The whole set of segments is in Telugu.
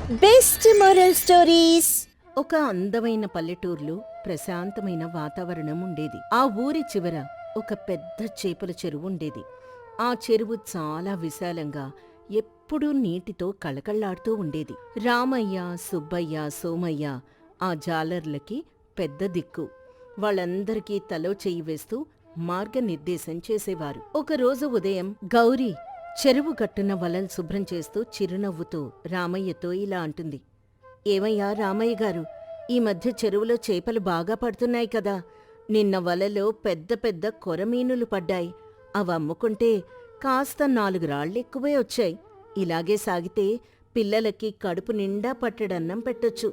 Best moral stories. ఒక అందమైన పల్లెటూరులో ప్రశాంతమైన వాతావరణం ఉండేది. ఆ ఊరి చివర ఒక పెద్ద చేపల చెరువు ఉండేది. ఆ చెరువు చాలా విశాలంగా ఎప్పుడూ నీటితో కళకళ్లాడుతూ ఉండేది. రామయ్య, సుబ్బయ్య, సోమయ్య ఆ జాలర్లకి పెద్ద దిక్కు. వాళ్ళందరికీ తలో చెయ్యి వేస్తూ మార్గనిర్దేశం చేసేవారు. ఒకరోజు ఉదయం గౌరీ చెరువు గట్టున వలలు శుభ్రం చేస్తూ చిరునవ్వుతూ రామయ్యతో ఇలా అంటుంది. ఏమయ్యా రామయ్య గారు, ఈ మధ్య చెరువులో చేపలు బాగా పడుతున్నాయి కదా. నిన్న వలలో పెద్ద పెద్ద కొరమీనులు పడ్డాయి. అవి అమ్ముకుంటే కాస్త 4 రాళ్ళెక్కువే వచ్చాయి. ఇలాగే సాగితే పిల్లలకి కడుపు నిండా పట్టడన్నం పెట్టొచ్చు.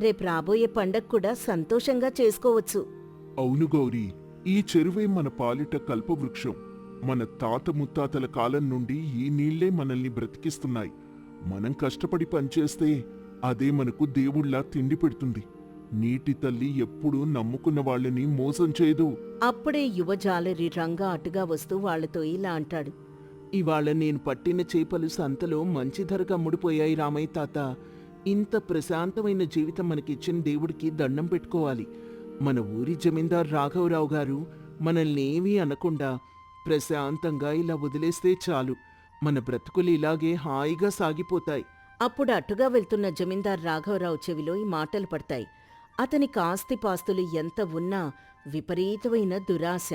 రేపు రాబోయే పండగ కూడా సంతోషంగా చేసుకోవచ్చు. అవును గౌరీ, ఈ చెరువే మన పాలిట కల్పవృక్షం. మన తాత ముత్తాతల కాలం నుండి ఈ నీళ్లే మనల్ని బ్రతికిస్తున్నాయి. మనం కష్టపడి పనిచేస్తే అదే మనకు దేవుళ్లా తిండి పెడుతుంది. నీటి తల్లి ఎప్పుడూ నమ్ముకున్న వాళ్ళని మోసం చేయదు. అప్పుడే యువజాలరి రంగా అటుగా వస్తూ వాళ్లతో ఇలా అంటాడు. ఇవాళ నేను పట్టిన చేపలు సంతలో మంచి ధరకు అమ్ముడుపోయాయి రామయ్య తాత. ఇంత ప్రశాంతమైన జీవితం మనకిచ్చిన దేవుడికి దండం పెట్టుకోవాలి. మన ఊరి జమీందార్ రాఘవరావు గారు మనల్ని ఏమీ అనకుండా ప్రశాంతంగా ఇలా వదిలేస్తే చాలు. మన బ్రతుకులు ఇలాగే హాయిగా సాగిపోతాయి. అప్పుడు అటుగా వెళ్తున్న జమీందార్ రాఘవరావు చెవిలో ఈ మాటలు పడతాయి. అతనికి ఆస్తిపాస్తులు ఎంత ఉన్నా విపరీతమైన దురాశ.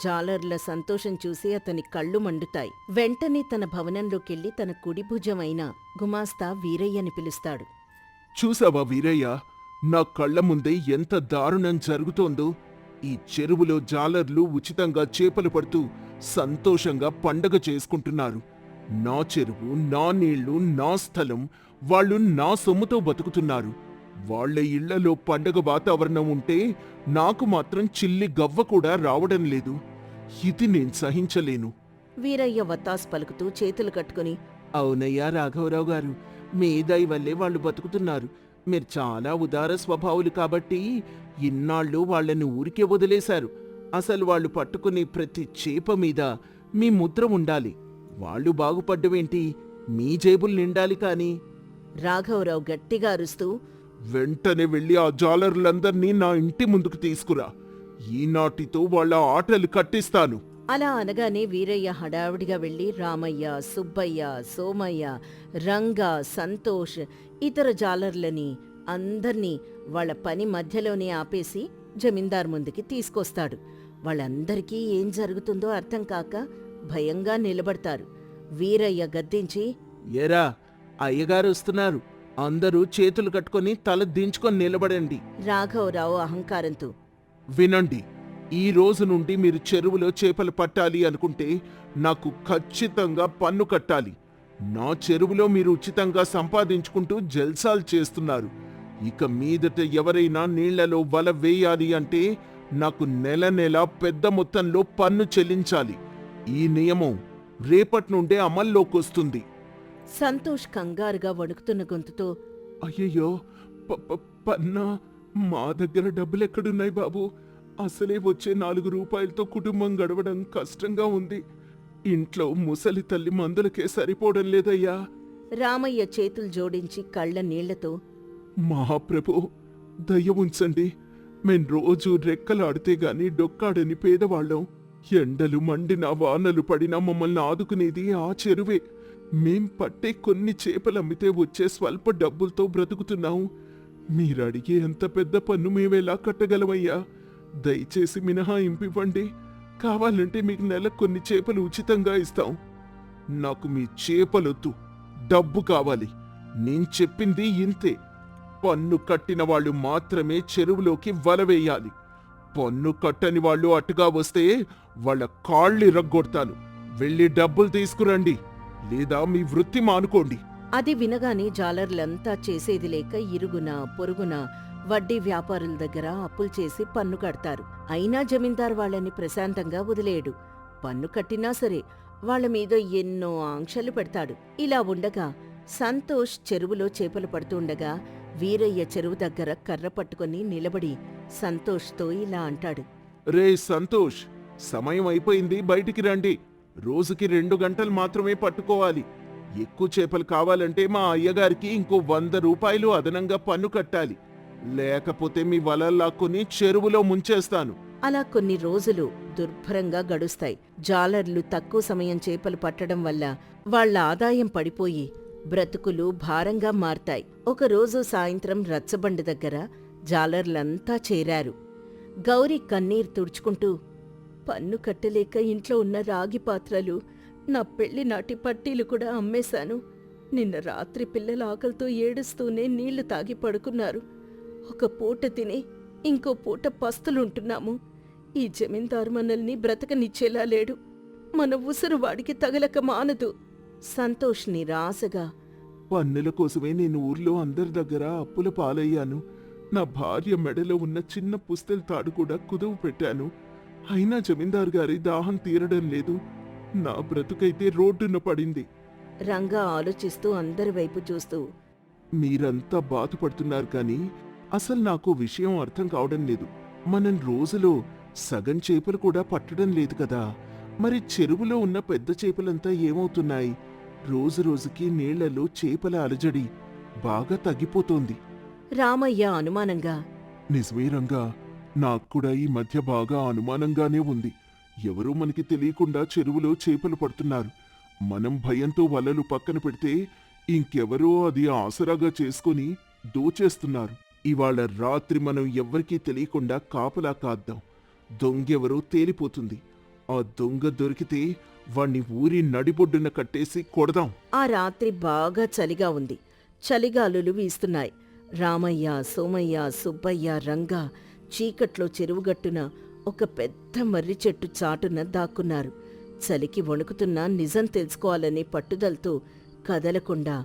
జాలర్ల సంతోషం చూసి అతని కళ్ళు మండుతాయి. వెంటనే తన భవనంలోకెళ్లి తన కుడి భుజమైన గుమాస్తా వీరయ్యని పిలుస్తాడు. చూసావా వీరయ్య, నా కళ్ల ముందే ఎంత దారుణం జరుగుతోందో. ఈ చెరువులో జాలర్లు ఉచితంగా చేపలు పడుతూ సంతోషంగా పండగ చేసుకుంటున్నారు. నా చెరువు, నా నీళ్లు, నా స్థలం, వాళ్ళు నా సొమ్ముతో బతుకుతున్నారు. వాళ్ల ఇళ్లలో పండగ వాతావరణం ఉంటే నాకు మాత్రం చిల్లి గవ్వ కూడా రావడం లేదు. ఇది నేను సహించలేను. వీరయ్య వత్తాసు పలుకుతూ చేతులు కట్టుకుని, అవునయ్యా రాఘవరావు గారు, మీ దయ వల్లే వాళ్ళు బతుకుతున్నారు. మీరు చాలా ఉదార స్వభావులు కాబట్టి ఇన్నాళ్ళు వాళ్లని ఊరికే వదిలేశారు. అసలు వాళ్ళు పట్టుకునే ప్రతి చేప మీద మీ ముద్ర ఉండాలి. వాళ్ళు బాగుపడ్డమేంటి, మీ జేబులు నిండాలి కాని. రాఘవరావు గట్టిగా అరుస్తూ, వెంటనే వెళ్లి ఆ జాలర్లందర్నీ నా ఇంటి ముందుకు తీసుకురా. ఈనాటితో వాళ్ళ ఆటలు కట్టిస్తాను. అలా అనగానే వీరయ్య హడావిడిగా వెళ్లి రామయ్య, సుబ్బయ్య, సోమయ్య, రంగా, సంతోష్, ఇతర జాలర్లని అందర్నీ వాళ్ల పని మధ్యలోనే ఆపేసి జమీందార్ ముందుకి తీసుకొస్తాడు. వాళ్ళందరికీ ఏం జరుగుతుందో అర్థం కాక భయంగా నిలబడతారు. వీరయ్య గద్దించి, ఏరా అయ్యగారు వస్తున్నారు, అందరూ చేతులు కట్టుకొని తల దించుకొని నిలబడండి. రాఘవరావు అహంకారంతో, వినండి, ఈ రోజు నుండి మీరు చెరువులో చేపలు పట్టాలి అనుకుంటే నాకు ఖచ్చితంగా పన్ను కట్టాలి. నా చెరువులో మీరు ఉచితంగా సంపాదించుకుంటూ జల్సాలు చేస్తున్నారు. ఇక మీదట ఎవరైనా నీళ్లలో వల వేయాలి అంటే నాకు నెల నెల పెద్ద మొత్తంలో పన్ను చెల్లించాలి. ఈ నియమం రేపటి నుండే అమల్లోకొస్తుంది. సంతోష్ కంగారుగా వణుకుతున్న గొంతుతో, అయ్యయ్యో, పన్నా, మా దగ్గర డబ్బులెక్కడున్నాయి బాబు? అసలే వచ్చే 4 రూపాయలతో కుటుంబం గడవడం కష్టంగా ఉంది. ఇంట్లో ముసలి తల్లి మందులకే సరిపోవడం లేదయ్యా. రామయ్య చేతులు జోడించి కళ్ల నీళ్లతో, మహాప్రభు, దయ ఉంచండి. మేం రోజూ రెక్కలాడితే గాని డొక్కాడని పేదవాళ్ళం. ఎండలు మండినా వానలు పడినా మమ్మల్ని ఆదుకునేది ఆ చెరువే. మేం పట్టే కొన్ని చేపలమ్మితే వచ్చే స్వల్ప డబ్బులతో బ్రతుకుతున్నాం. మీరడిగే ఎంత పెద్ద పన్ను మేమెలా కట్టగలమయ్యా? దయచేసి మినహాయింపివ్వండి. కావాలంటే మీకు నెలకు కొన్ని చేపలు ఉచితంగా ఇస్తాం. నాకు మీ చేపలొద్దు, డబ్బు కావాలి. నేను చెప్పింది ఇంతే. పన్ను కట్టిన వాళ్ళు మాత్రమే చెరువులోకి వల వేయాలి. పన్ను కట్టని వాళ్ళు అటుగా వస్తే వాళ్ళ కాళ్ళిరగ్గొడతాను. వెళ్ళి డబ్బులు తీసుకురండి, లేదా మీ వృత్తి మానుకోండి. అది వినగానే జాలర్లంతా చేసేది లేక ఇరుగున పొరుగున వడ్డీ వ్యాపారుల దగ్గర అప్పులు చేసి పన్ను కడతారు. అయినా జమీందార్ వాళ్ళని ప్రశాంతంగా వదిలేయడు. పన్ను కట్టినా సరే వాళ్ల మీద ఎన్నో ఆంక్షలు పెడతాడు. ఇలా ఉండగా సంతోష్ చెరువులో చేపలు పడుతుండగా వీరయ్య చెరువు దగ్గర కర్ర పట్టుకుని నిలబడి సంతోష్తో ఇలా అంటాడు. రే సంతోష్, సమయం అయిపోయింది, బయటికి రండి. రోజుకి 2 గంటలు మాత్రమే పట్టుకోవాలి. ఎక్కువ చేపలు కావాలంటే మా అయ్యగారికి ఇంకో 100 రూపాయలు అదనంగా పన్ను కట్టాలి. లేకపోతే మీ వలలు లాక్కొని చెరువులో ముంచేస్తాను. అలా కొన్ని రోజులు దుర్భరంగా గడుస్తాయి. జాలర్లు తక్కువ సమయం చేపలు పట్టడం వల్ల వాళ్ళ ఆదాయం పడిపోయి బ్రతుకులు భారంగా మారతాయి. ఒకరోజు సాయంత్రం రచ్చబండ దగ్గర జాలర్లంతా చేరారు. గౌరీ కన్నీరు తుడుచుకుంటూ, పన్ను కట్టలేక ఇంట్లో ఉన్న రాగి పాత్రలు, నా పెళ్లి నాటి పట్టీలు కూడా అమ్మేశాను. నిన్న రాత్రి పిల్లల ఆకలితో ఏడుస్తూనే నీళ్లు తాగి పడుకున్నారు. ఒక పూట తిని ఇంకో పూట పస్తులుంటున్నాము. ఈ జమీందారు మనల్ని బ్రతకనిచ్చేలా లేడు. మన ఉసురు వాడికి తగలక మానదు. సంతోష్ నిరాశగా, పన్నుల కోసమే నేను ఊర్లో అందరి దగ్గర అప్పుల పాలయ్యాను. నా భార్య మెడలో ఉన్న చిన్న పుస్తెల తాడు కూడా కుదువు పెట్టాను. అయినా జమీందారు గారి దాహం తీరడం లేదు. నా బ్రతుకైతే రోడ్డున పడింది. రంగా ఆలోచిస్తూ అందరి వైపు చూస్తూ, మీరంతా బాధపడుతున్నారు కానీ అసలు నాకు విషయం అర్థం కావడం లేదు. మనం రోజులో సగం చేపలు కూడా పట్టడం లేదు కదా. మరి చెరువులో ఉన్న పెద్ద చేపలంతా ఏమవుతున్నాయి? రోజు రోజుకి నీళ్లలో చేపల అలజడి బాగా తగ్గిపోతోంది. రామయ్య అనుమానంగా, నిజమే రంగా, నాకు కూడా ఈ మధ్య బాగా అనుమానంగానే ఉంది. ఎవరో మనకి తెలియకుండా చెరువులో చేపలు పడుతున్నారు. మనం భయంతో వలలు పక్కన పెడితే ఇంకెవరో అది ఆసరాగా చేసుకుని దోచేస్తున్నారు. ఇవాళ రాత్రి మనం ఎవ్వరికీ తెలియకుండా కాపలా కాద్దాం. దొంగెవరో తేలిపోతుంది. ఆ దొంగ దొరికితే వాణ్ణి ఊరి నడిబొడ్డున కట్టేసి కొడదాం. ఆ రాత్రి బాగా చలిగా ఉంది. చలిగాలులు వీస్తున్నాయి. రామయ్య, సోమయ్య, సుబ్బయ్య, రంగా చీకట్లో చెరువుగట్టున ఒక పెద్ద మర్రి చెట్టు చాటున దాక్కున్నారు. చలికి వణుకుతున్నా నిజం తెలుసుకోవాలనే పట్టుదలతో కదలకుండా,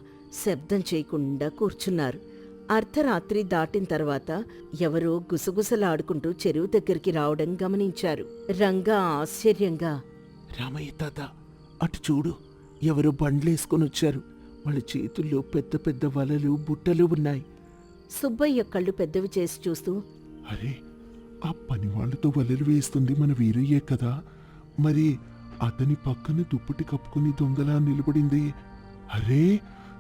శబ్దం చేయకుండా కూర్చున్నారు. అర్ధరాత్రి దాటిన తర్వాత ఎవరో గుసగుసలాడుకుంటూ చెరువు దగ్గరికి రావడం గమనించారు. రంగా ఆశ్చర్యంగా, రామయ్య తాత, అటు చూడు, ఎవరో బండ్లేసుకొని వచ్చారు. వాళ్ళ చేతుల్లో పెద్ద పెద్ద వలలు, బుట్టలు ఉన్నాయి. సుబ్బయ్య కళ్ళు పెద్దవి చేసి చూస్తూ, అరే, ఆ పని వాళ్ళతో వలలు వేస్తుంది మన వీరయ్యే కదా. మరి అతని పక్కన దుప్పటి కప్పుకుని దొంగలా నిలబడింది. అరే,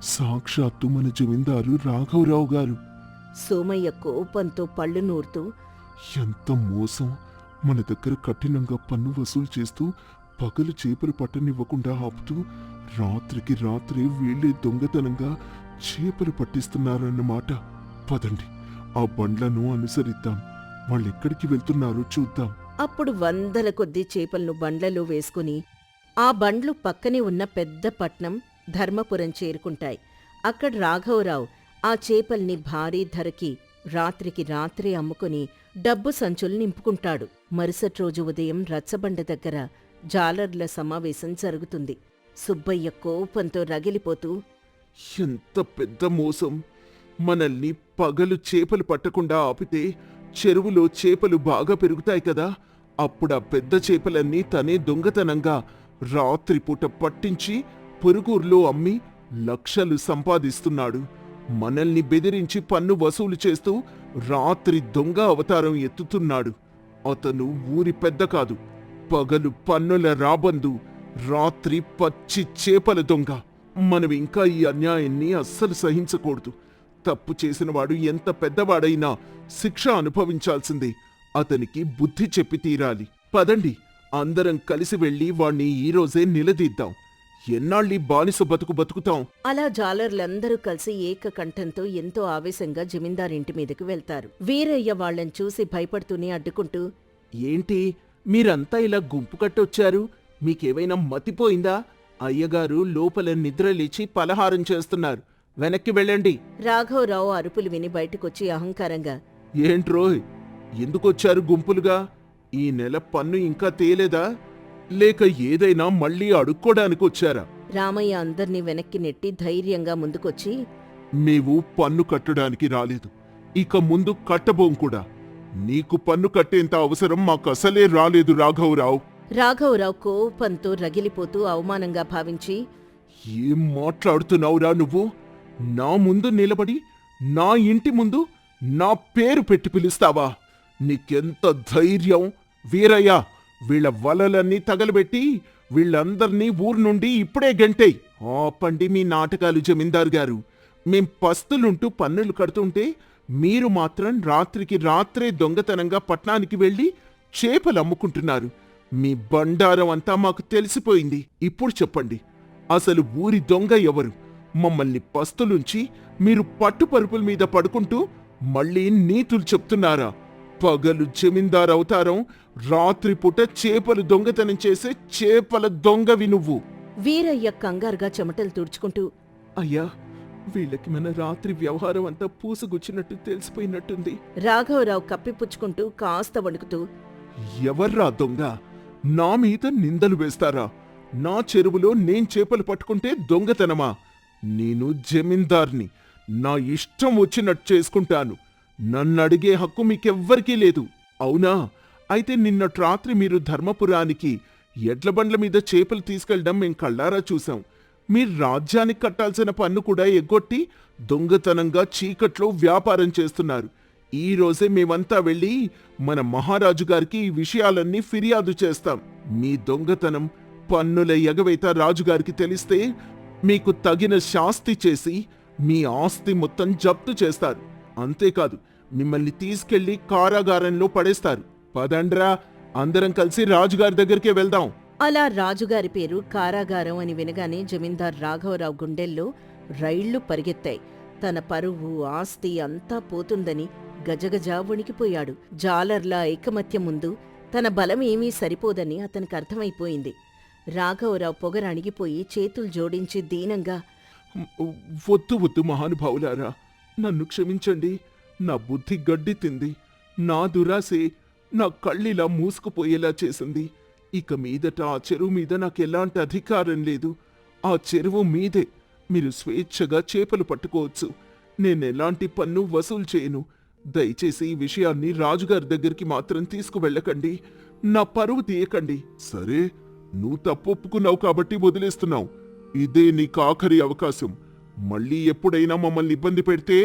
సాక్షాత్తు మన జమీందారు రాఘవరావు గారు. సోమయ్య కోపంతో పళ్ళు నూరుతూ, ఎంత మోసం! మన దగ్గర కఠినంగా పన్ను వసూలు చేస్తూ, పగలు చేపలు పట్టనివ్వకుండా ఆపుతూ, రాత్రికి రాత్రే వీళ్ళే దొంగతనంగా చేపలు పట్టిస్తున్నారన్నమాట. పదండి, ఆ బండ్లను అనుసరిద్దాం. వాళ్ళెక్కడికి వెళ్తున్నారో చూద్దాం. అప్పుడు వందల కొద్దీ చేపలను బండ్లలో వేసుకుని ఆ బండ్లు పక్కనే ఉన్న పెద్ద పట్నం ధర్మపురం చేరుకుంటాయి. అక్కడ రాఘవరావు ఆ చేపల్ని భారీ ధరకి రాత్రికి రాత్రే అమ్ముకుని డబ్బు సంచులు నింపుకుంటాడు. మరుసటి రోజు ఉదయం రచ్చబండ దగ్గర జాలర్ల సమావేశం జరుగుతుంది. సుబ్బయ్య కోపంతో రగిలిపోతూ, ఎంత పెద్ద మోసం! మనల్ని పగలు చేపలు పట్టకుండా ఆపితే చెరువులో చేపలు బాగా పెరుగుతాయి కదా. అప్పుడా పెద్ద చేపలన్నీ తనే దొంగతనంగా రాత్రిపూట పట్టించి పొరుగుర్లో అమ్మి లక్షలు సంపాదిస్తున్నాడు. మనల్ని బెదిరించి పన్ను వసూలు చేస్తూ రాత్రి దొంగ అవతారం ఎత్తుతున్నాడు. అతను ఊరి పెద్ద కాదు, పగలు పన్నుల రాబందు, రాత్రి పచ్చి చేపల దొంగ. మనం ఇంకా ఈ అన్యాయాన్ని అస్సలు సహించకూడదు. తప్పు చేసినవాడు ఎంత పెద్దవాడైనా శిక్ష అనుభవించాల్సిందే. అతనికి బుద్ధి చెప్పి తీరాలి. పదండి, అందరం కలిసి వెళ్లి వాణ్ణి ఈరోజే నిలదీద్దాం. ఎన్నాళ్ళీ బానిస బతుకు బతుకుతాం? అలా జాలర్లందరూ కలిసి ఏకకంఠంతో ఎంతో ఆవేశంగా జమీందారింటి మీదకి వెళ్తారు. వీరయ్య వాళ్ళని చూసి భయపడుతూనే అడ్డుకుంటూ, ఏంటి, మీరంతా ఇలా గుంపు కట్టొచ్చారు? మీకేమైనా మతిపోయిందా? అయ్యగారు లోపల నిద్రలేచి పలహారం చేస్తున్నారు. వెనక్కి వెళ్ళండి. రాఘవరావు అరుపులు విని బయటకొచ్చి అహంకారంగా, ఏంట్రోయ్, ఎందుకొచ్చారు గుంపులుగా? ఈ నెల పన్ను ఇంకా తేలేదా? లేక ఏదైనా మళ్ళీ అడుక్కోడానికి వచ్చారా? రామయ్య అందర్నీ వెనక్కి నెట్టి ధైర్యంగా ముందుకొచ్చి, మేము పన్ను కట్టడానికి రాలేదు, ఇక ముందు కట్టబోం కూడా. నీకు పన్ను కట్టేంత అవసరం మాకసలే రాలేదు రాఘవరావు. రాఘవరావు కోపంతో రగిలిపోతూ అవమానంగా భావించి, ఏం మాట్లాడుతున్నావురా నువ్వు? నా ముందు నిలబడి నా ఇంటి ముందు నా పేరు పెట్టి పిలుస్తావా? నీకెంత ధైర్యం? వీరయ్య, వీళ్ళ వలలన్నీ తగలబెట్టి వీళ్ళందర్నీ ఊరు నుండి ఇప్పుడే గంటేయ్. ఆపండి మీ నాటకాలు జమీందారు గారు. మేం పస్తులుంటూ పన్నులు కడుతుంటే మీరు మాత్రం రాత్రికి రాత్రే దొంగతనంగా పట్నానికి వెళ్ళి చేపలు అమ్ముకుంటున్నారు. మీ బండారం అంతా మాకు తెలిసిపోయింది. ఇప్పుడు చెప్పండి, అసలు ఊరి దొంగ ఎవరు? మమ్మల్ని పస్తులుంచి మీరు పట్టుపరుపుల మీద పడుకుంటూ మళ్ళీ నీతులు చెప్తున్నారా? పగలు జమీందారు అవతారం, రాత్రిపూట చేపలు దొంగతనం చేసే చేపల దొంగవి నువ్వు. వీరయ్య కంగారుగా చెమటలు తుడుచుకుంటూ, అయ్యా, వీళ్ళకి మన రాత్రి వ్యవహారం అంతా పూసగుచ్చినట్టు తెలిసిపోయినట్టుంది. రాఘవరావు కప్పిపుచ్చుకుంటూ కాస్త వణుకుతూ, ఎవర్రా దొంగ? నా మీద నిందలు వేస్తారా? నా చెరువులో నేను చేపలు పట్టుకుంటే దొంగతనమా? నేను జమీందార్ని. నా ఇష్టం వచ్చినట్టు చేసుకుంటాను. నన్నడిగే హక్కు మీకెవ్వరికీ లేదు. అవునా? అయితే నిన్నటి రాత్రి మీరు ధర్మపురానికి ఎడ్లబండ్ల మీద చేపలు తీసుకెళ్లడం మేం కళ్ళారా చూశాం. మీరు రాజ్యానికి కట్టాల్సిన పన్ను కూడా ఎగ్గొట్టి దొంగతనంగా చీకట్లో వ్యాపారం చేస్తున్నారు. ఈ రోజే మేమంతా వెళ్ళి మన మహారాజు గారికి ఈ విషయాలన్నీ ఫిర్యాదు చేస్తాం. మీ దొంగతనం, పన్నుల ఎగవేత రాజుగారికి తెలిస్తే మీకు తగిన శాస్తి చేసి మీ ఆస్తి మొత్తం జప్తు చేస్తారు. అంతేకాదు, మిమ్మల్ని తీసుకెళ్లి కారాగారంలో పడేస్తారు. పదండ్రా, అందరం కలిసి రాజుగారి దగ్గరికే వెళ్దాం. అలా రాజుగారి పేరు కారాగారం అని వినగానే జమీందార్ రాఘవరావు గుండెల్లో రైళ్లు పరిగెత్తాయి. తన పరువు, ఆస్తి అంతా పోతుందని గజగజ వణికిపోయాడు. జాలర్ల ఐకమత్యం ముందు తన బలమేమీ సరిపోదని అతనికి అర్థమైపోయింది. రాఘవరావు పొగరణిగిపోయి చేతులు జోడించి దీనంగా, వద్దు వద్దు మహానుభావులారా, నన్ను క్షమించండి. నా బుద్ధి గడ్డి తింది. నా దురాశే నా కళ్ళిలా మూసుకుపోయేలా చేసింది. ఇక మీదట ఆ చెరువు మీద నాకెలాంటి అధికారం లేదు. ఆ చెరువు మీదే. మీరు స్వేచ్ఛగా చేపలు పట్టుకోవచ్చు. నేనెలాంటి పన్ను వసూలు చేయను. దయచేసి ఈ విషయాన్ని రాజుగారి దగ్గరికి మాత్రం తీసుకువెళ్ళకండి. నా పరువు తీయకండి. సరే, నువ్వు తప్పు ఒప్పుకున్నావు కాబట్టి వదిలేస్తున్నావు. ఇదే నీకు ఆఖరి అవకాశం. మళ్ళీ ఎప్పుడైనా మమ్మల్ని ఇబ్బంది పెడితే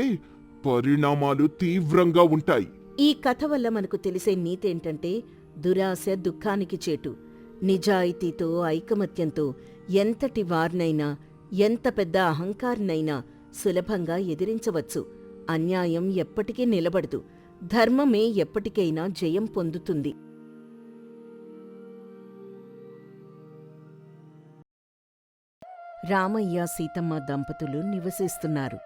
పరిణామాలు తీవ్రంగా ఉంటాయి. ఈ కథ వల్ల మనకు తెలిసే నీతేంటంటే, దురాశ దుఃఖానికి చేటు. నిజాయితీతో, ఐకమత్యంతో ఎంతటి వారినైనా, ఎంత పెద్ద అహంకారినైనా సులభంగా ఎదిరించవచ్చు. అన్యాయం ఎప్పటికీ నిలబడదు. ధర్మమే ఎప్పటికైనా జయం పొందుతుంది. రామయ్య, సీతమ్మ దంపతులు నివసిస్తున్నారు.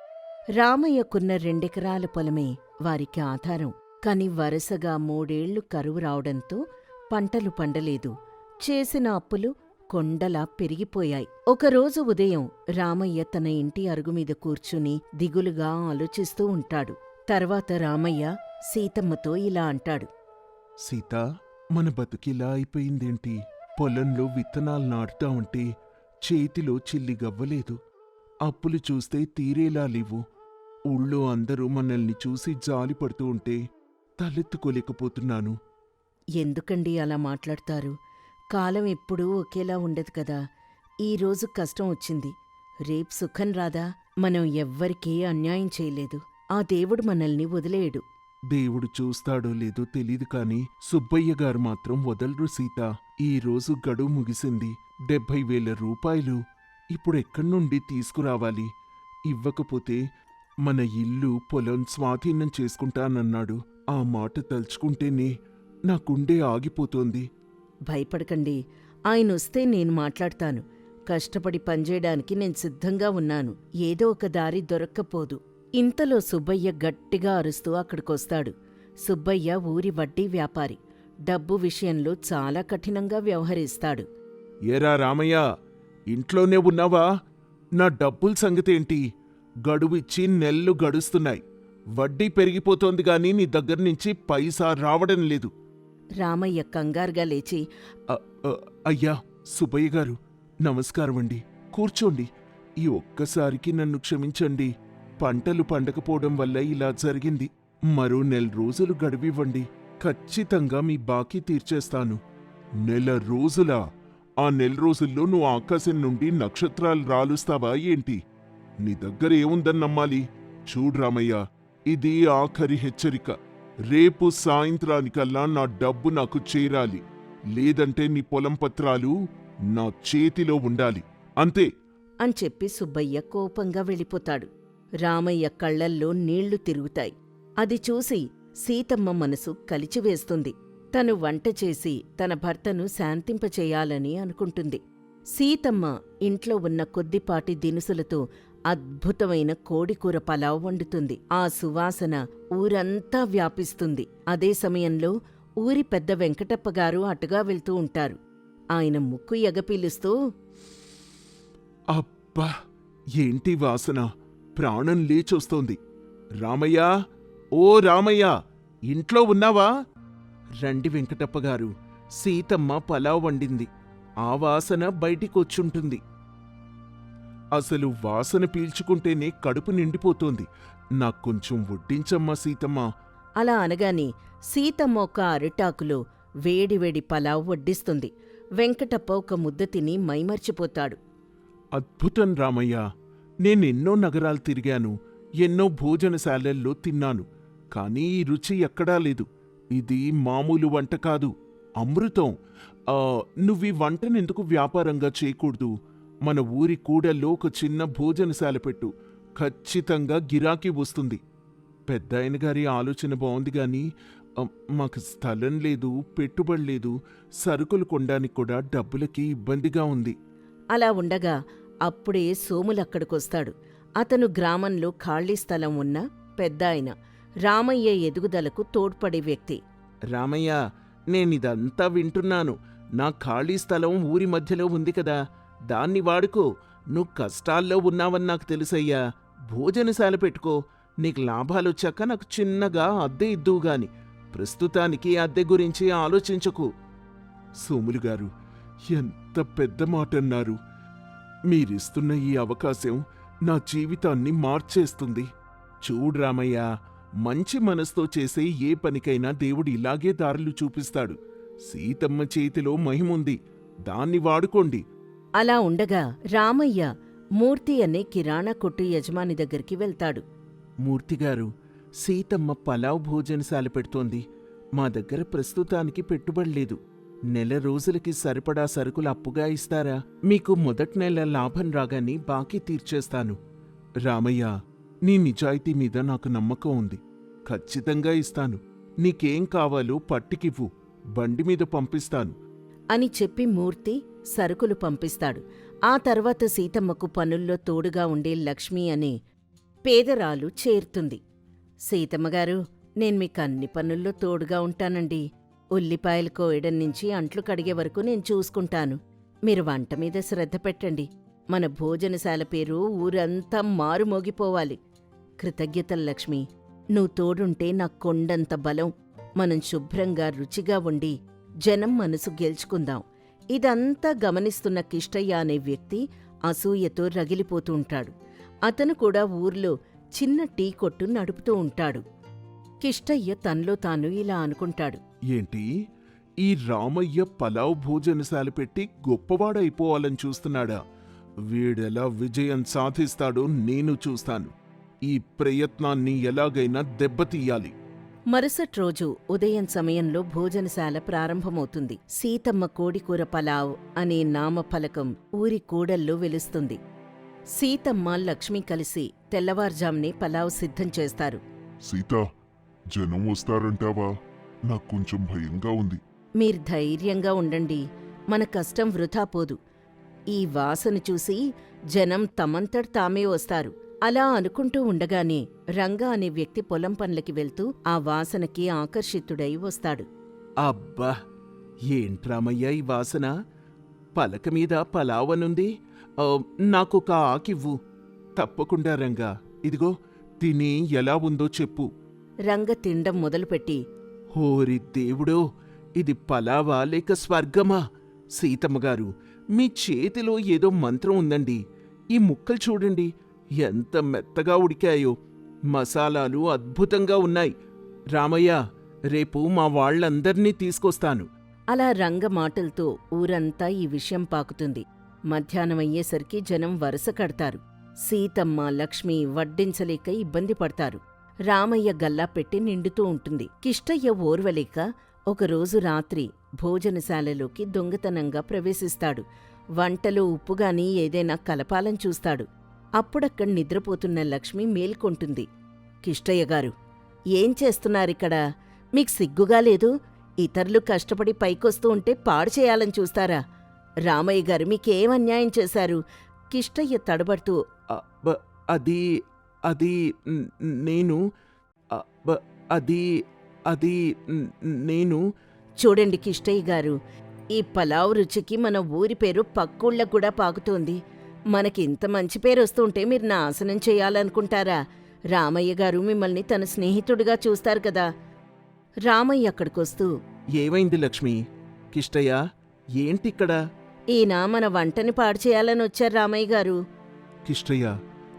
రామయ్యకున్న 2 ఎకరాల పొలమే వారికి ఆధారం. కాని వరుసగా 3 ఏళ్లు కరువు రావడంతో పంటలు పండలేదు. చేసిన అప్పులు కొండలా పెరిగిపోయాయి. ఒకరోజు ఉదయం రామయ్య తన ఇంటి అరుగుమీద కూర్చుని దిగులుగా ఆలోచిస్తూ ఉంటాడు. తర్వాత రామయ్య సీతమ్మతో ఇలా అంటాడు. సీత, మన బతుకిలా అయిపోయిందేంటి? పొలంలో విత్తనాలు నాటుతా ఉంటే చేతిలో చిల్లి గవ్వలేదు. అప్పులు చూస్తే తీరేలా లేవు. ఊళ్ళో అందరూ మనల్ని చూసి జాలి పడుతూ ఉంటే తలెత్తుకోలేకపోతున్నాను. ఎందుకండి అలా మాట్లాడతారు? కాలం ఎప్పుడూ ఒకేలా ఉండదు కదా. ఈరోజు కష్టం వచ్చింది, రేపు సుఖం రాదా? మనం ఎవ్వరికీ అన్యాయం చేయలేదు. ఆ దేవుడు మనల్ని వదిలేయడు. దేవుడు చూస్తాడో లేదో తెలీదు కాని సుబ్బయ్య గారు మాత్రం వదలరు సీత. ఈ రోజు గడువు ముగిసింది. 70,000 రూపాయలు ఇప్పుడెక్కడి నుండి తీసుకురావాలి? ఇవ్వకపోతే మన ఇల్లు, పొలం స్వాధీనం చేసుకుంటానన్నాడు. ఆ మాట తలుచుకుంటేనే నా గుండె ఆగిపోతోంది. భయపడకండి, ఆయనొస్తే నేను మాట్లాడతాను. కష్టపడి పనిచేయడానికి నేను సిద్ధంగా ఉన్నాను. ఏదో ఒక దారి దొరక్కపోదు. ఇంతలో సుబ్బయ్య గట్టిగా అరుస్తూ అక్కడికొస్తాడు. సుబ్బయ్య ఊరి వడ్డీ వ్యాపారి. డబ్బు విషయంలో చాలా కఠినంగా వ్యవహరిస్తాడు. ఏరా రామయ్య, ఇంట్లోనే ఉన్నావా? నా డబ్బుల సంగతేంటి? గడువిచ్చి నెల్లు గడుస్తున్నాయి. వడ్డీ పెరిగిపోతోంది గాని నీ దగ్గర్నుంచి పైసా రావడం లేదు. రామయ్య కంగారుగా లేచి, అయ్యా సుబ్బయ్య గారు, నమస్కారమండి. కూర్చోండి. ఈ ఒక్కసారికి నన్ను క్షమించండి. పంటలు పండకపోవడం వల్ల ఇలా జరిగింది. మరో 1 రోజులు గడువివ్వండి. ఖచ్చితంగా మీ బాకీ తీర్చేస్తాను. 1 రోజులా? ఆ 1 రోజుల్లో నువ్వు ఆకాశం నుండి నక్షత్రాలు రాలుస్తావా ఏంటి? నీ దగ్గర ఏముందని నమ్మాలి? చూడు రామయ్య, ఇది ఆఖరి హెచ్చరిక. రేపు సాయంత్రానికల్లా నా డబ్బు నాకు చేరాలి. లేదంటే నీ పొలం పత్రాలు నా చేతిలో ఉండాలి అంతే. అని చెప్పి సుబ్బయ్య కోపంగా వెళ్ళిపోతాడు. రామయ్య కళ్ళల్లో నీళ్లు తిరుగుతాయి. అది చూసి సీతమ్మ మనసు కలిచివేస్తుంది. తను వంట చేసి తన భర్తను శాంతింపచేయాలని అనుకుంటుంది. సీతమ్మ ఇంట్లో ఉన్న కొద్దిపాటి దినుసులతో అద్భుతమైన కోడికూర పలావ్ వండుతుంది. ఆ సువాసన ఊరంతా వ్యాపిస్తుంది. అదే సమయంలో ఊరి పెద్ద వెంకటప్పగారు అటుగా వెళ్తూ ఉంటారు. ఆయన ముక్కు ఎగపీలుస్తూ, అబ్బా, ఏంటి వాసన! ప్రాణం లేచొస్తోంది. రామయ్యా, ఓ రామయ్యా, ఇంట్లో ఉన్నావా? రండి వెంకటప్పగారు, సీతమ్మ పలావ్ వండింది. ఆ వాసన బయటికొచ్చుంటుంది. అసలు వాసన పీల్చుకుంటేనే కడుపు నిండిపోతోంది. నాక్కొంచెం వడ్డించమ్మా సీతమ్మ. అలా అనగానే సీతమ్మ ఒక అరిటాకులో వేడివేడి పలావ్ వడ్డిస్తుంది. వెంకటప్ప ఒక ముద్ద తిని మైమర్చిపోతాడు. అద్భుతం రామయ్య! నేనెన్నో నగరాలు తిరిగాను, ఎన్నో భోజనశాలల్లో తిన్నాను. కానీ ఈ రుచి ఎక్కడా లేదు. ఇది మామూలు వంట కాదు, అమృతం. నువ్వీ వంటనెందుకు వ్యాపారంగా చేయకూడదు? మన ఊరి కూడల్లో ఒక చిన్న భోజనశాల పెట్టు. ఖచ్చితంగా గిరాకీ వస్తుంది. పెద్దాయన గారి ఆలోచన బావుంది గాని మాకు స్థలం లేదు, పెట్టుబడి లేదు, సరుకులు కొనడానికి కూడా డబ్బులకి ఇబ్బందిగా ఉంది. అలా ఉండగా అప్పుడే సోములక్కడికొస్తాడు. అతను గ్రామంలో ఖాళీ స్థలం ఉన్న పెద్దాయన, రామయ్య ఎదుగుదలకు తోడ్పడే వ్యక్తి. రామయ్య, నేనిదంతా వింటున్నాను. నా ఖాళీ స్థలం ఊరి మధ్యలో ఉంది కదా, దాన్ని వాడుకో. నువ్వు కష్టాల్లో ఉన్నావని నాకు తెలుసయ్యా. భోజనశాల పెట్టుకో. నీకు లాభాలొచ్చాక నాకు చిన్నగా అద్దె ఇద్దువుగాని. ప్రస్తుతానికి అద్దె గురించి ఆలోచించకు. సోములుగారు, ఎంత పెద్ద మాటన్నారు! మీరిస్తున్న ఈ అవకాశం నా జీవితాన్ని మార్చేస్తుంది. చూడు రామయ్య, మంచి మనసుతో చేసే ఏ పనికైనా దేవుడు ఇలాగే దారులు చూపిస్తాడు. సీతమ్మ చేతిలో మహిముంది, దాన్ని వాడుకోండి. అలా ఉండగా రామయ్య మూర్తి అనే కిరాణా కొట్టు యజమాని దగ్గరికి వెళ్తాడు. మూర్తిగారు, సీతమ్మ పలావ్ భోజనశాల పెడుతోంది. మా దగ్గర ప్రస్తుతానికి పెట్టుబడి లేదు. నెల రోజులకి సరిపడా సరుకులు అప్పుగా ఇస్తారా? మీకు మొదటి నెల లాభం రాగానే బాకీ తీర్చేస్తాను. రామయ్య, నీ నిజాయితీ మీద నాకు నమ్మకం ఉంది. ఖచ్చితంగా ఇస్తాను. నీకేం కావాలో పట్టికివ్వు, బండి మీద పంపిస్తాను అని చెప్పి మూర్తి సరుకులు పంపిస్తాడు. ఆ తర్వాత సీతమ్మకు పనుల్లో తోడుగా ఉండే లక్ష్మి అనే పేదరాలు చేరుతుంది. సీతమ్మగారు, నేను మీకు అన్ని పనుల్లో తోడుగా ఉంటానండి. ఉల్లిపాయలు కోయడం నుంచి అంట్లు కడిగే వరకు నేను చూసుకుంటాను. మీరు వంట మీద శ్రద్ధ పెట్టండి. మన భోజనశాల పేరు ఊరంతా మారుమోగిపోవాలి. కృతజ్ఞతలు లక్ష్మి. నువ్వు తోడుంటే నాకు కొండంత బలం. మనం శుభ్రంగా రుచిగా ఉండి జనం మనసు గెలుచుకుందాం. ఇదంతా గమనిస్తున్న కిష్టయ్య అనే వ్యక్తి అసూయతో రగిలిపోతూ ఉంటాడు. అతను కూడా ఊర్లో చిన్న టీ కొట్టు నడుపుతూ ఉంటాడు. కిష్టయ్య తనలో తాను ఇలా అనుకుంటాడు. ఏంటి, ఈ రామయ్య పలావ్ భోజనశాల పెట్టి గొప్పవాడైపోవాలని చూస్తున్నాడా? వీడెలా విజయం సాధిస్తాడో నేను చూస్తాను. ఈ ప్రయత్నాన్ని ఎలాగైనా దెబ్బతీయాలి. మరుసటి రోజు ఉదయం సమయంలో భోజనశాల ప్రారంభమవుతుంది. సీతమ్మ కోడికూర పలావ్ అనే నామఫలకం ఊరి కూడల్లో వెలుస్తుంది. సీతమ్మ లక్ష్మి కలిసి తెల్లవారుజామునే పలావ్ సిద్ధం చేస్తారు. సీత, జనం వస్తారంటావా? నాకు కొంచెం భయంగా ఉంది. మీరు ధైర్యంగా ఉండండి. మన కష్టం వృధా పోదు. ఈ వాసన చూసి జనం తమంతట తామే వస్తారు. అలా అనుకుంటూ ఉండగానే రంగా అనే వ్యక్తి పొలం పనులకి వెళ్తూ ఆ వాసనకి ఆకర్షితుడై వస్తాడు. అబ్బా, ఏంట్రామయ్య ఈ వాసన! పలక మీద పలావనుంది. నాకొక ఆకివ్వు. తప్పకుండా రంగా, ఇదిగో తిని ఎలా ఉందో చెప్పు. రంగ తిండం మొదలుపెట్టి, హోరి దేవుడో, ఇది పలావా లేక స్వర్గమా? సీతమ్మగారు, మీ చేతిలో ఏదో మంత్రం ఉందండి. ఈ ముక్కలు చూడండి, ఎంత మెత్తగా ఉడికాయో. మసాలాలు అద్భుతంగా ఉన్నాయి. రామయ్య, రేపు మా వాళ్ళందర్నీ తీసుకొస్తాను. అలా రంగ మాటలతో ఊరంతా ఈ విషయం పాకుతుంది. మధ్యాహ్నమయ్యేసరికి జనం వరుస కడతారు. సీతమ్మ, లక్ష్మి వడ్డించలేక ఇబ్బంది పడతారు. రామయ్య గల్లా పెట్టి నిండుతూ ఉంటుంది. కిష్టయ్య ఓర్వలేక ఒకరోజు రాత్రి భోజనశాలలోకి దొంగతనంగా ప్రవేశిస్తాడు. వంటలో ఉప్పుగాని ఏదైనా కలపాలని చూస్తాడు. అప్పుడక్కడ నిద్రపోతున్న లక్ష్మి మేల్కొంటుంది. కిష్టయ్య గారు, ఏం చేస్తున్నారిక్కడ? మీకు సిగ్గుగా లేదు? ఇతరులు కష్టపడి పైకొస్తూ ఉంటే పాడు చేయాలని చూస్తారా? రామయ్య గారు మీకేం అన్యాయం చేశారు? కిష్టయ్య తడబడుతూ అది అది న్- నేను అబ్బ, అది అది న్- నేను చూడండి కిష్టయ్య గారు, ఈ పలావ్ రుచికి మన ఊరి పేరు పక్కూళ్ళకు కూడా పాకుతోంది. మనకింత మంచి పేరు వస్తుంటే మీరు నాశనం చేయాలనుకుంటారా? రామయ్య గారు మిమ్మల్ని తన స్నేహితుడిగా చూస్తారు కదా. రామయ్య అక్కడికొస్తూ, ఏమైంది లక్ష్మి? కిష్టయ్య, ఏంటిక్కడ? ఈయన మన వంటని పాడు చేయాలని వచ్చారు రామయ్య గారు. కిష్టయ్య,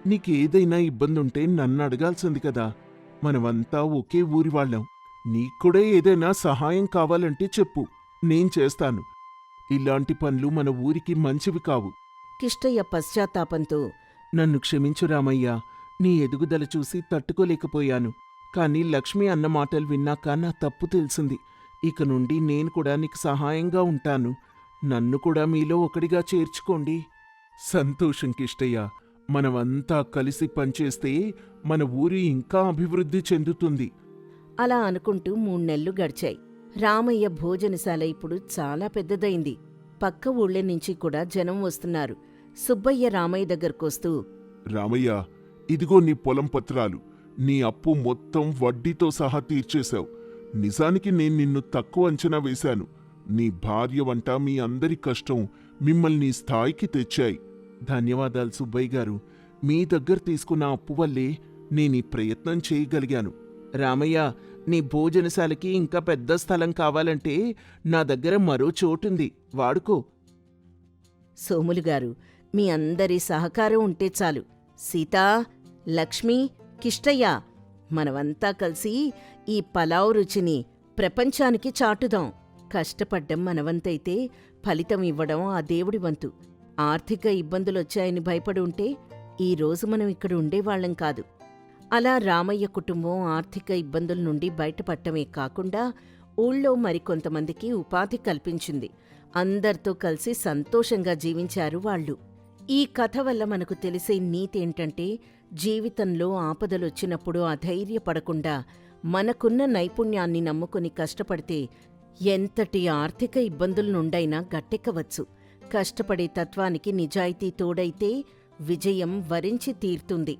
నీకేదైనా ఇబ్బందుంటే నన్ను అడగాల్సింది కదా. మనమంతా ఒకే ఊరి వాళ్ళం. నీక్కూడా ఏదైనా సహాయం కావాలంటే చెప్పు, నేను చేస్తాను. ఇలాంటి పనులు మన ఊరికి మంచివి కావు. కిష్టయ్య పశ్చాత్తాపంతో, నన్ను క్షమించు రామయ్య. నీ ఎదుగుదల చూసి తట్టుకోలేకపోయాను. కాని లక్ష్మి అన్న మాటలు విన్నాక నా తప్పు తెలిసింది. ఇక నుండి నేను కూడా నీకు సహాయంగా ఉంటాను. నన్ను కూడా మీలో ఒకడిగా చేర్చుకోండి. సంతోషం కిష్టయ్య. మనమంతా కలిసి పనిచేస్తే మన ఊరి ఇంకా అభివృద్ధి చెందుతుంది. అలా అనుకుంటూ 3 నెలలు గడిచాయి. రామయ్య భోజనశాల ఇప్పుడు చాలా పెద్దదైంది. పక్క ఊళ్ళ నుంచి కూడా జనం వస్తున్నారు. సుబ్బయ్య రామయ్య దగ్గరకొస్తూ, రామయ్య, ఇదిగో నీ పొలం పత్రాలు. నీ అప్పు మొత్తం వడ్డీతో సహా తీర్చేశావు. నిజానికి నేను నిన్ను తక్కువ అంచనా వేశాను. నీ భార్య వంట మీ అందరి కష్టం మిమ్మల్ని ఈ స్థాయికి తెచ్చాయి. ధన్యవాదాలు సుబ్బయ్య గారు. మీ దగ్గర తీసుకున్న అప్పు వల్లే నేనీ ప్రయత్నం చేయగలిగాను. రామయ్య, నీ భోజనశాలకి ఇంకా పెద్ద స్థలం కావాలంటే నా దగ్గర మరో చోటుంది, వాడుకో. సోములుగారు, మీ అందరి సహకారం ఉంటే చాలు. సీతా, లక్ష్మి, కిష్టయ్య, మనమంతా కలిసి ఈ పలావ్ రుచిని ప్రపంచానికి చాటుదాం. కష్టపడ్డం మనవంతైతే ఫలితం ఇవ్వడం ఆ దేవుడి వంతు. ఆర్థిక ఇబ్బందులొచ్చాయని భయపడి ఉంటే ఈరోజు మనం ఇక్కడ ఉండేవాళ్లం కాదు. అలా రామయ్య కుటుంబం ఆర్థిక ఇబ్బందుల నుండి బయటపడటమే కాకుండా ఊళ్ళో మరికొంతమందికి ఉపాధి కల్పించింది. అందరితో కలిసి సంతోషంగా జీవించారు వాళ్ళు. ఈ కథ వల్ల మనకు తెలిసే నీతేంటంటే, జీవితంలో ఆపదలొచ్చినప్పుడు అధైర్యపడకుండా మనకున్న నైపుణ్యాన్ని నమ్ముకుని కష్టపడితే ఎంతటి ఆర్థిక ఇబ్బందుల నుండైనా గట్టెక్కవచ్చు. కష్టపడే తత్వానికి నిజాయితీ తోడైతే విజయం వరించి తీరుతుంది.